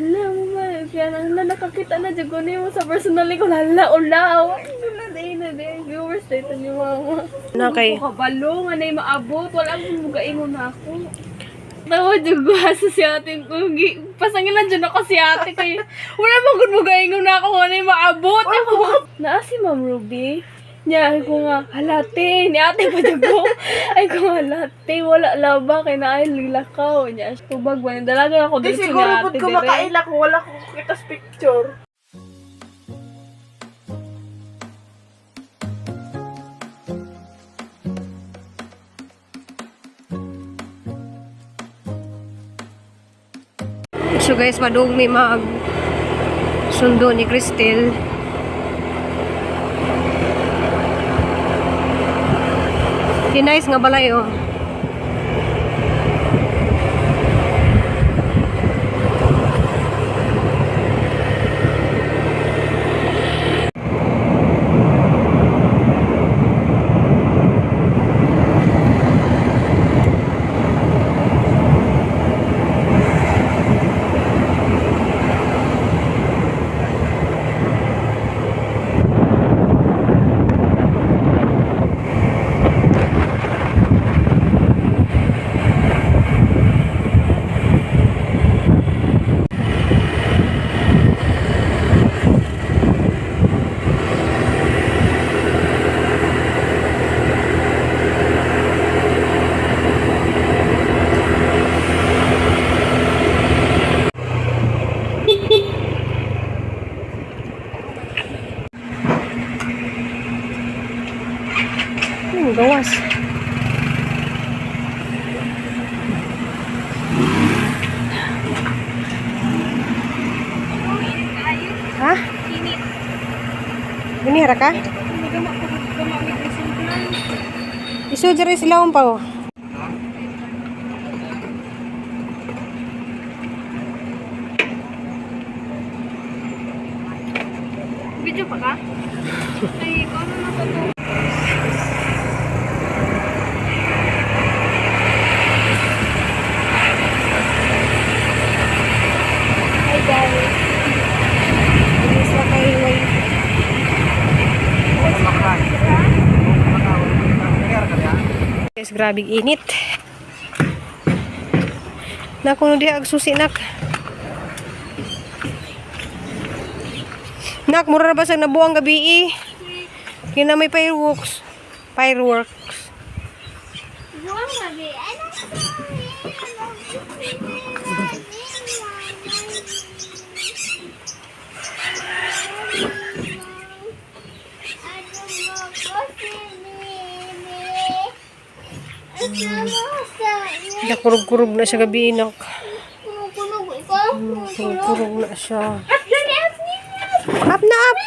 hala mo ba, kaya hala nakakita na dyan ko mo sa personally ko, hala, ulaw. Wala na viewers dito ni mama. Na kay Kabalo, nga na maabot, wala akong mugaingon na ako. Tawa dyan ko sa si ate ko, pasangin lang dyan ako si ate kay, wala bang mugaingon na ako, nga na maabot. Naa si Ma'am Ruby. Niya, ay ko nga, halate, ni ate pa dyan ko. Ay ko nga, halate, wala laba, kay na ay lilakaw. Niya, tubag ba, dalaga ako Di dito siguro ni po ate ko dire. makaila kung wala ko kita sa picture. so guys, madung mi mag sundo ni Cristel. Nice nga balay oh. Gawas. Ha? Ini hara ka? Isu jari sila umpaw. Video pa ka? Ay, kung ano na to? Guys, grabe init. Nakuno diha ag susi nak. Nak, mura na ba sa nabuang gabi Kina may fireworks. Fireworks. Nakurug-kurug na siya gabi nak. Kurug na siya. Up na up!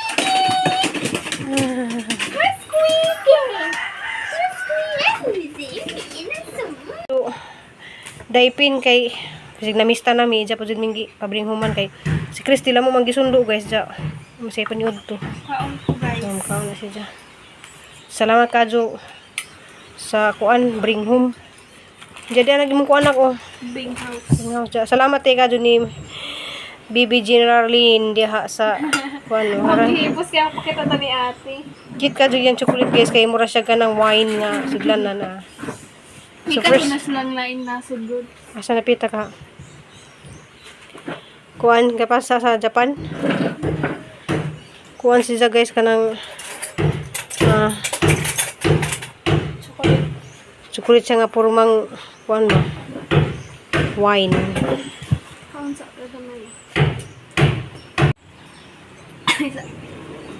So, daipin kay kasi namista nami dya po dyan mingi pabring human kay si Christy lang mo manggisundo guys dya masaya pa niyo to Kaon ko guys. kaon na siya dya. Salamat kadyo sa kuan bring home jadi anak mo kuan ako Bing house. salamat kadyo ni Bibi Generalin diha sa kuan no Maghihipos kaya pakita ta ni ate. kit kadyo yung chocolate guys kay mura siya kanang wine nga siglan na so Ika first na silang lain na sugod. asa napita ka kuan kapasa sa Japan kuan siya guys kanang chocolate siya nga purmang kuan ba wine Kaon sa kada may.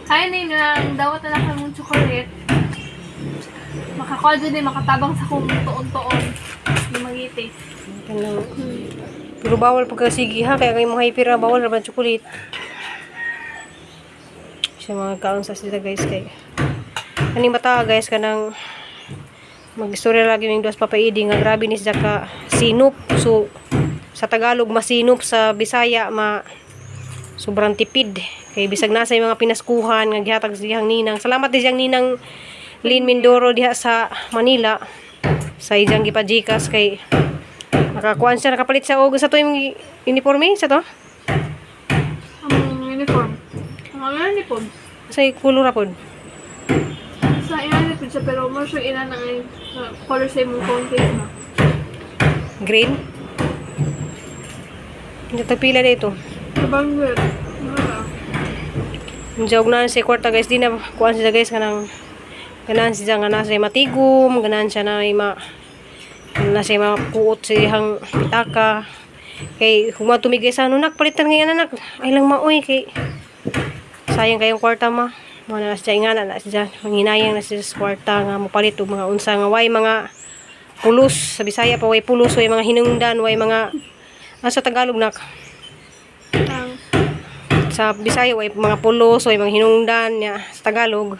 Kaya na yung dawat na lang kang chocolate. Makakol dyan makatabang sa kung tuon-tuon. Lumangiti. kanang pero bawal pagkasigi ha kaya kayo mga hipira bawal raman chocolate siya mga kaon sa sila guys kay kaning bata guys kanang mag-istorya lagi ng dos papaidi nga grabe ni siya ka sinup so sa Tagalog masinup sa Bisaya sobrang tipid kay bisag nasa yung mga pinaskuhan nga gihatag siyang ninang salamat din siyang ninang Lynn Mindoro diha sa Manila sa ijang gipajikas kay nakakuan siya nakapalit sa og sa to yung uniforme sa to Mga ni po. Say color pod. Sa ilan ni po siya, pero mo siya ilan ang color sa imong phone case na. Green. Ito pila dito. Sabang good. Jog na si kwarta guys, di na kuan siya guys kanang ganan siya nga nasa matigom, ganan siya na nasa makuot siyang pitaka. Kay huma tumigay sa ano nak palitan ngayon anak. Ay lang maoy kay sayang kayong kwarta ma. Mo na siya ingana na siya manginayang na siya sa kwarta nga mopalit og mga unsa nga way mga pulos sa Bisaya pa way pulos way mga hinungdan way mga sa Tagalog nak. Sa Bisaya way mga pulos way mga hinungdan ya sa Tagalog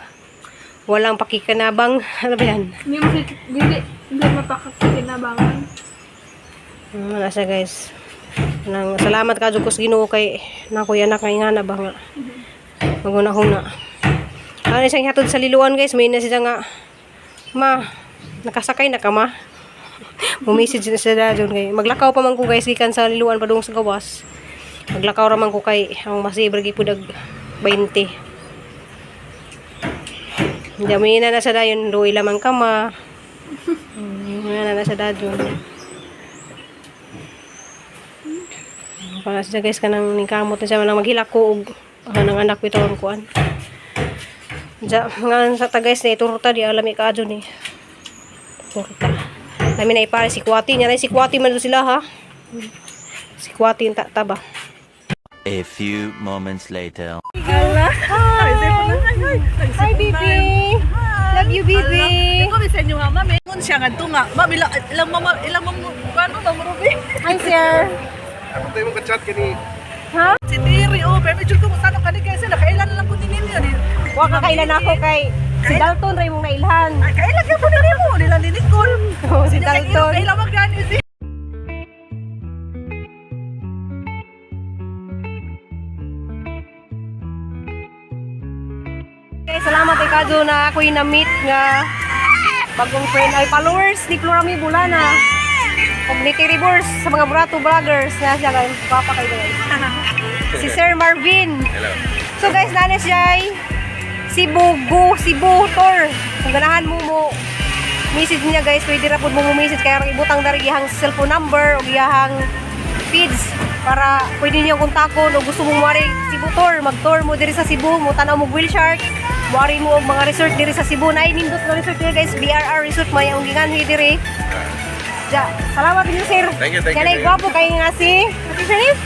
walang pakikanabang ano ba yan? Hindi mapakakinabangan. Nasa guys nang salamat ka jud ko sa Ginoo kay nakoy anak nga ingana ba nga maguna-huna ano siyang hatod sa liluan guys may na siya nga ma nakasakay na ka ma mumessage na siya doon kay maglakaw pa man ko guys gikan sa liluan padung sa gawas maglakaw ra man ko kay ang masibre gipudag 20 dami na sa dayon doy lamang ka ma na sa dadyon para siya guys kanang ningkamot na siya manang maghilak ko og nang anak ko ito ang kuan ja nga sa ta guys ni turta di alami ka adyo ni turta namin na ipare si Kwati niya na si Kwati man sila ha si Kwati yung taba. A few moments later. Hi baby love you baby Ikaw sa inyo nga, mami. Kung siya nga ito nga. Mami, ilang paano ba marubi? hi sir Ako tayo mong ka-chat kani. ha Si Tiri, pero medyo kung saan ang kaligay sila. Kailan na lang po ninyo. wa ka kailan ako kay si Dalton ray mong nailhan Ay, kailan ka po ninyo mo. Nilang ninikol. si Dalton Kailan magdani si okay, salamat kay Kadyo na ako'y na-meet nga bagong friend ay followers ni Florami Bulana og ni Tiribors sa mga Brato Vloggers na siya guys papa kay guys si Sir Marvin so guys nana siya ay Cebu tour kung ganahan mo message niya guys pwede ra pud mo message kaya ibutang dari iyang cellphone number o iyang feeds para pwede niyo kontakon o gusto mong mari Cebu tour mag-tour mo diri sa Cebu mo tanaw mo whale shark mari mo og mga resort diri sa Cebu na nindot na resort diri guys BRR resort may ang gingan diri ja salamat niyo sir Thank you. kanay gwapo kay nga si ati Sharif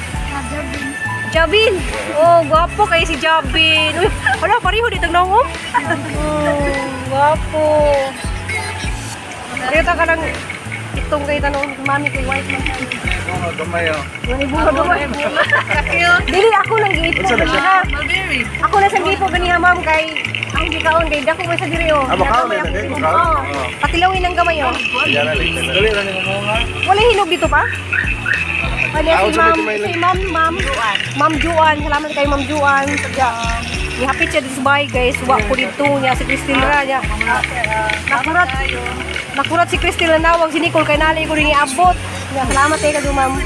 Jabin. Oh, gwapo kay si Jabin. Uy, wala pareho dito nangom. Gwapo. Pareho ta ka lang itong kay tanong mami kay white man. Oo, gamay oh. Ngani bunga Dili ako lang giipo ganiha. Malberry. Ako na sa giipo ganiha ma'am kay ang gikaon kay dako may sa diri oh. Makaon na kay makaon. Oh, patilawin ang gamay oh. Yan na dali ra ni mo nga. Wala hinog dito pa? Wala Ako si sa ma'am, medyo may si Ma'am Juan. Salamat kay Ma'am Juan. Ihapit siya dito sa bahay guys. Wa ko dito niya si Christine ra niya. Nakurat si Christine na nawag si Nicole kay nalay ko rin iabot. Salamat kay kadu ma'am.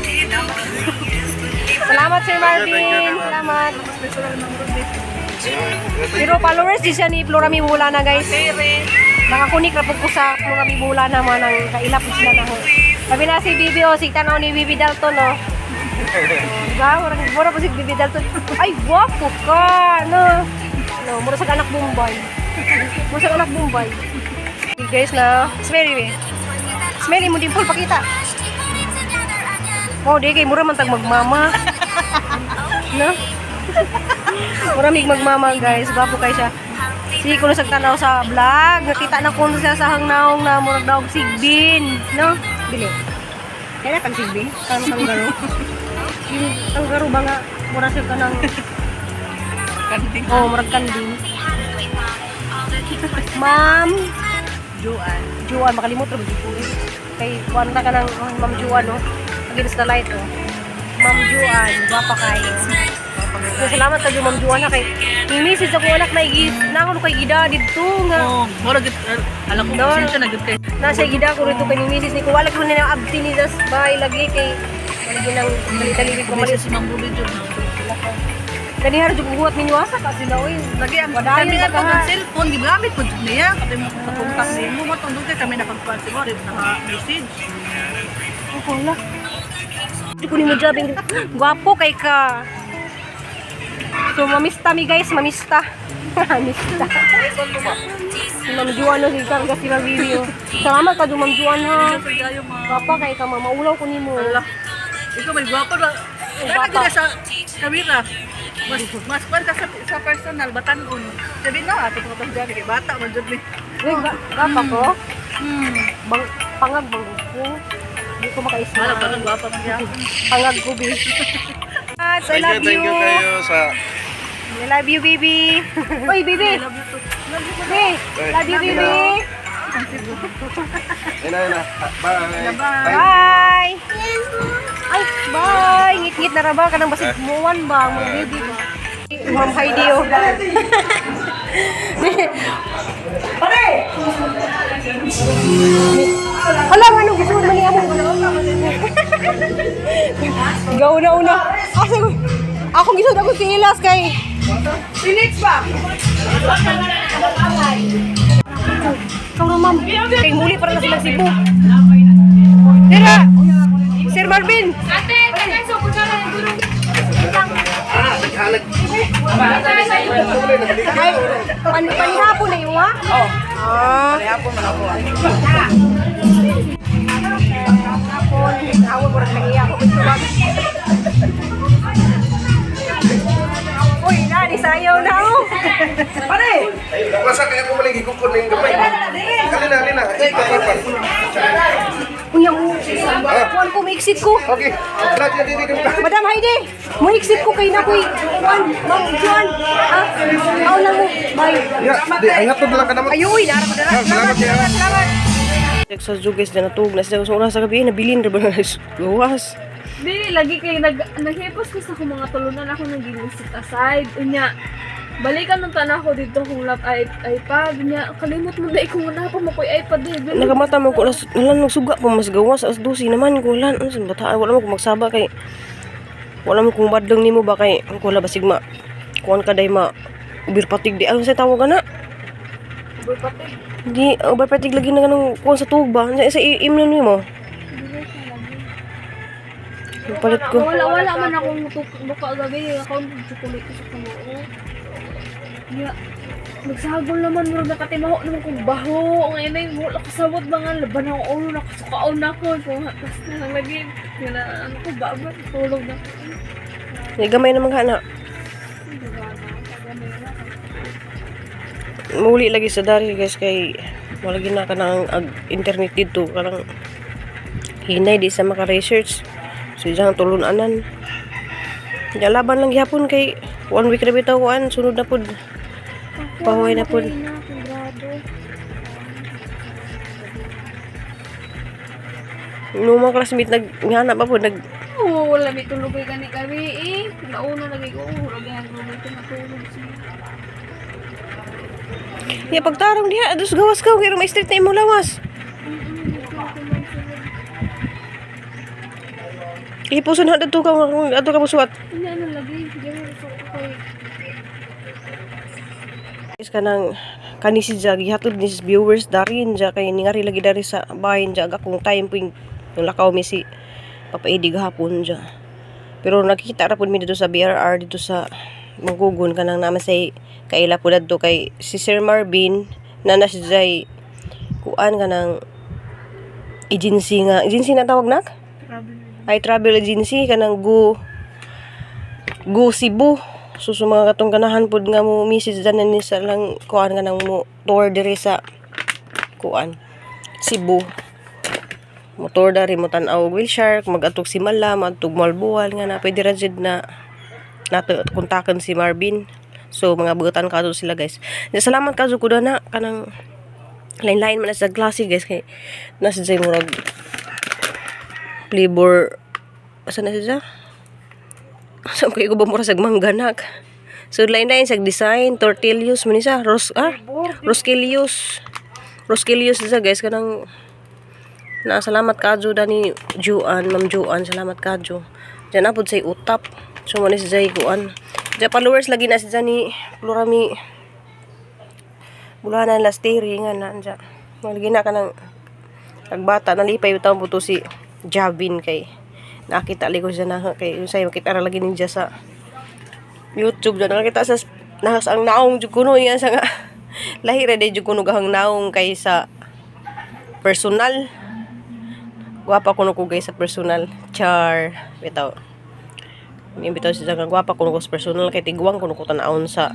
Salamat Sir Marvin. Salamat. Pero followers di siya ni Florami Bulana guys. Nakakunik ra po ko sa Florami Bulana man ang kailap sila na ho. Sabi na si Bibi o, si tanaw ni Bibi Dalton o. Diba? Mura po si Bibi Dalton. Ay, guwapo ka! No, mura sa anak Bombay. Mura sa anak Bombay. Okay guys na, smelly eh. Smelly mo din po, pakita. Oh, di kay mura man tag magmama. No? Mura mig magmama guys, guwapo kayo siya. Sige ko na sa tanaw sa vlog, nakita na ko siya sa hangnaong na murag daw sigbin. No? Dili. Kaya kang sigbin? Kang kanggaro? Yung kanggaro ba nga, mura siya ka ng... Kanding. Oo, murag kanding. Ma'am Juan, makalimot rin dito. Kay, kuwan na ka ng Ma'am Juan, no? Against the light, oh. Ma'am Juan, gwapa kayo. So, salamat sa Ma'am Juan na kay... Yung message ako anak na igis, nakano kay gida dito nga. Oh, mura git alam ko Doon. siya na git kay. Nasa gida ko rito kay misis ni ko wala ko nila abti ni das bahay lagi kay lagi nang dali-dali ko Mali malis si Mang Ruby jud. Ganihar jud buhat ninyo asa kasi daw eh. Lagi ang Wadayon kami ka nga ha. ng cellphone, gigamit po niya. Kasi mo sa kontak niya mo, matundog kay kami nakagpansi mo, rin naka-message. Wala. Di ko ni mo jabing. Gwapo kay ka. So, mamista mi guys, mamista. Mamista. Ma'am Juan no, si Karga si Magbibio. Salamat ka Ma'am Juan ha. Sa gayo mga... Gwapo kay ka, maulaw ko ni mo. Allah. Ikaw may gwapo na. Kaya Bata. lagi na sa kamera. Mas pan ka sa personal, batanon. Sabi na, ato ko itong dyan, kay bata, manjod ni. Uy, gapa ko. Pangag bang ko. Hindi ko Wala, makaisma. parang gwapo mo niya. Pangag ko, babe. I love Thank you you. kayo sa... I love you, baby. Uy, baby. I love you too. Hey, love you, baby. Ina. Bye. Bye. Ay, bye. Ngit-ngit na raba ka ng basig muwan ba? Mga baby ba? Ma'am Heidi, oh. Hala, anong gusto mo mali ako? Ikaw una. Asa ko? Akong gusto ako si Ilas kay... Phoenix ba? Ikaw na, ma'am. Kay muli para na silang Cebu. Tira! Sir Marvin! Ate, kailan sa kutsara ng gulong? Ay, panihapon na yung ha? Oo. Ah. Hapon man ako. Panihapon. Awal mo rin nangiyak ako. Uy, nani, sayaw na ako. Pare! Masa kaya ko maligi ko kuning gamay. Alina. Uy, ang kuwan ko, maiksit ko. Okay. Lahat yan dito ka. Madam Heidi, maiksit ko kay na ko'y kuwan. Ma'am Juan. Ah, ako lang mo. Bye. Ya, di angat to lang ka naman. Ay, uy, nara ko dala. Salamat ya. Salamat. Sa Jugis na natug na sa oras sa gabi nabilin ra ba na gawas. Dili, lagi kayo naghipos ko sa akong mga tulunan ako nag-sit aside. Unya, balikan ng tanah ko dito kung lap iPad. Unya, kalimot mo na kung wala pa mo ko iPad. Nagamata mo ko nalang nagsuga pa mas gawas as 12 naman ko lan unsa bataan wala mo ko magsaba kay wala mo kung badlong nimo ba kay ko wala basig ma kuan ka day ma ubirpatig di ano sa tawag na Berpatid. di ubirpatig lagi na ganung kuan sa tugba sa imnon nimo palit ko Wala man akong buka gabi. Ako ang chocolate sa kanoo. Unya, magsagol naman mo nakatimaho naman kong baho. Ngayon ay wala kasawad mga laban ang ulo nakasukaon na ako. Tapos na lagi. Ano ko ba? Tulog na. ni gamay naman kana muli lagi sa dari guys kay wala na ka ng internet dito kanang hinay di sa maka research so dyan tulunanan laban lang gyapon kay 1 week na bitaw kuan sunod na pud pahuay na pud nung mga classmate naghanap pa pud Oo, wala may tulog ay gani kami eh. Nauna lagi ko. Lagi ang tulog ko natulog siya. ya pagtarong diha adus gawas ka kay may street na imo lawas ipuson na dito ka ato ka musuwat Ano lagi? Hindi mo gusto ko kay... is kanang kanisi siya gihatod ni viewers darin siya kay ningari lagi dari sa bahin siya akong time puing yung lakaw mi si Papa Eddie gahapon siya pero nakikita ra pud mi dito sa BRR dito sa Magugon kanang naman say kaila pud adto kay si Sir Marvin na siya kuan kanang agency na tawag nak ay travel agency kanang go Cebu so sa mga katong ganahan pud nga mo message dan ni sa lang kuan kanang mo tour diri sa kuan Cebu motor dari mo tan-aw Wilshire mag-atog si Mala mag-atog Malbual nga na pwede ra jud na nato kontakan si Marvin so mga buutan kadto sila guys salamat kadto ko na kanang lain-lain man sa klase guys kay nasa jay murag flavor asa na siya so kay ko ba mura sa mangganak so lain-lain sa design tortillos man isa Roskelius siya guys kanang na salamat kadto dani Juan Ma'am Juan salamat kadto diyan apod say utap so man siya kuan Ja followers lagi na siya ni Florami bulanan lastiri nga na ja. Lagi na ka ng kagbata nalipay utang puto si Javin kay nakita li ko siya na kay usay makita ra lagi ninja sa YouTube ja nakita sa nahas ang naong jud kuno iya sa nga lahi ra day jud kuno gahang naong kay sa personal. Gwapa kuno ko guys sa personal. Char bitaw. May bitaw siya nga gwapa kuno ko sa personal kay tigwang kuno ko tan-aon sa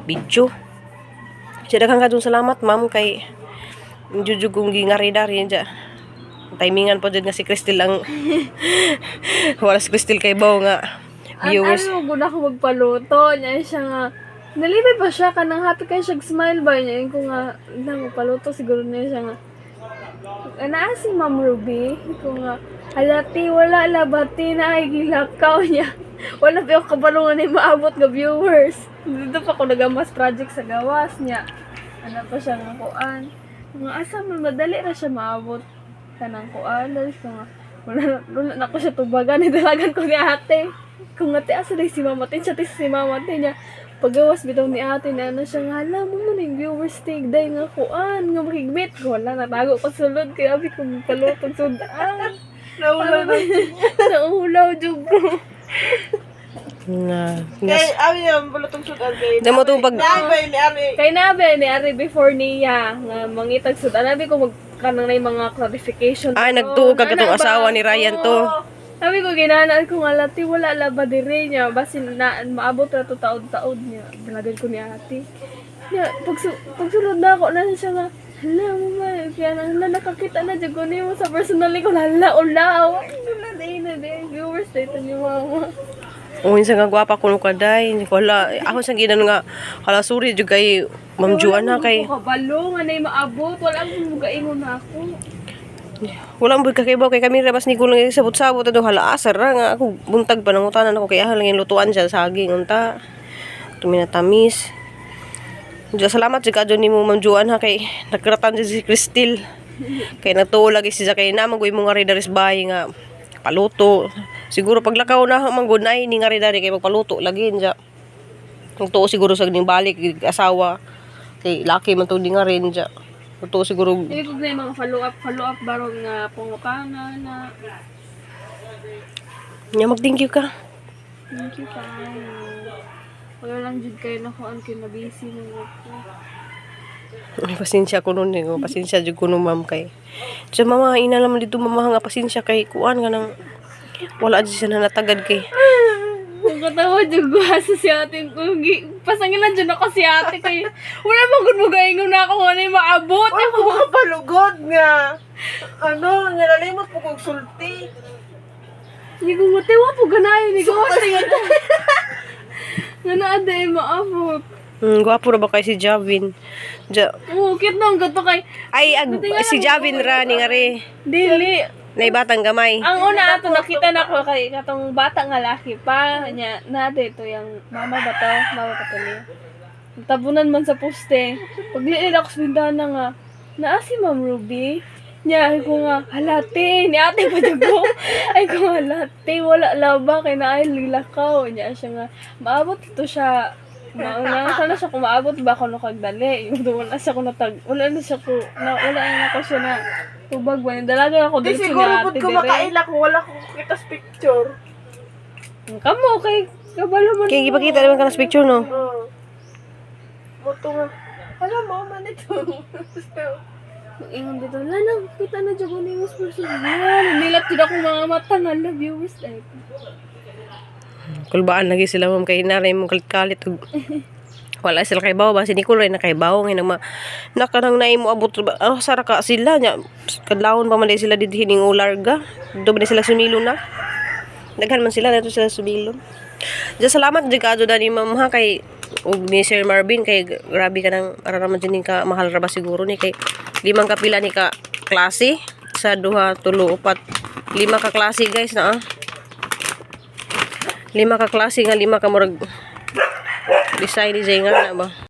video. Siya daghang kadtong salamat ma'am kay jud kong gingari-dari dya. Timingan po dyan nga si Crystal ang wala si Crystal kay Bao nga viewers. Ano mo ako magpaluto niya siya nga nalibay pa siya kanang happy kay siya smile ba niya yung ko nga magpaluto siguro niya siya nga naa si Ma'am Ruby ko nga halati wala labati na ay gilakaw niya wala pa yung kabalungan na maabot nga viewers dito pa ko nagamas project sa gawas niya ano pa siya nga kuan mga asa man madali na siya maabot kanang kuan dahil ko nga wala na ko siya tubagan idalagan ko ni ate kung ate asa na si Mama Tin siya si Mama Tin niya pagawas bitaw ni ate na ano siya nga alam mo man yung viewers tigday nga kuan nga makigmit ko wala natago ko sulod kaya abi ko palutog sudan naulaw jud ko Na Kay abi yung bulutong sudan kay. damo to pag Ay ni ari. kay nabe ni ari before niya nga mangitag sudan abi ko magkanang na yung mga clarification ay nagtuo ka katong asawa ni Ryan to. sabi ko ginanaan ko nga lati wala laba dire niya basin na maabot ra to taod-taod niya dalagan ko ni ate niya pagsulod na ako na siya nga hala mo ba kaya hala nakakita na jud ko nimo sa personally ko hala ulaw wala na viewers dito ni mama. O minsan nga gwapa kuno kaday wala ako sa ginan nga hala sorry jud kay Ma'am Joanna kay kabalo nga nay maabot wala mo gaingon ako. wala mo kay Bao kay kami rabas ni kulang sabot-sabot ado hala asar ra nga ako buntag pa nangutanan ako kay ahal ngin lutuan siya saging unta tuminatamis. Diya salamat jud kadto nimo Ma'am Joanna kay nagkratan si Crystal kay natuo lagi siya kay na magoy mo nga ri daris bahay nga paluto. Siguro paglakaw na manggunay ni nga ri dari kay magpaluto lagi niya. Kung tuo siguro sa ning balik asawa kay laki man to di nga rin niya. Tuo siguro Hindi ko na yung mga follow-up barong nga pangutana na nya mag-thank you ka. thank you kayo. Wala lang jud kayo na kung ano na busy mo ko. Ay, pasensya ko nun eh. Pasensya jud ko nun ma'am kay. Sa mama ina naman dito mama nga pasensya kay kuan nga nang wala jud siya na natagad kay. Kung katawa jud ko sa si ate ko pasangin lang jud ako si ate kay wala man gud mo gaingon na ako ano yung maabot Ay ako. ko kapalugod nga. Ano nga nalimot po kog sulti. Hindi ko matiwa po ganayon ni ko tingad. Nga na aday maabot. Gwapo ra ba kay si Javin? Oo, cute na ang gato kay Ay si Javin ra ni nga ri. dili. Nay batang gamay. Ang una ato nakita na ko kay katong bata nga laki pa nya na dito yung mama ba to? Mama pa tuloy. Tabunan man sa poste. Pagliin ako sa bintana nga. Naa si Ma'am Ruby. Nya ay ko nga halate ni ate pa ko. Ay ko halate wala laba kay naay lilakaw nya siya nga maabot ito siya. Mauna sana siya kung maabot ba ako nakagdali. Yung wala siya ko natag wala na siya ko wala na ako siya na tubag ba dalaga ako Di dito siguro ni pud ate ko dire. makaila kung wala ko kita sa picture. Kamo kay kabalo man. Kay gipakita naman ka sa picture no. Oo. Moto nga. Alam mo man ito. Ingon dito, lanang kita na dyan ko na yung personal. Nilat dyan ako mga mata nga na viewers. Ay, Kulbaan lagi sila ma'am kay naray mo kalit-kalit. Wala sila kay Bao ba si Nicole na kay Bao ngay nang nakanang naay mo abot sara ka sila nya kadlawon pa man day sila dito hining ularga. Do ba sila sumilo na? Daghan man sila dito sila sumilo. Diya salamat jud kadto dani ma'am ha kay ug ni Sir Marvin kay grabe ka nang para naman din ka mahal ra ba siguro ni kay limang kapila ni ka klase sa duha tulo upat 5 ka klase guys na 5 ka klase nga 5 ka murag design ni nga na ba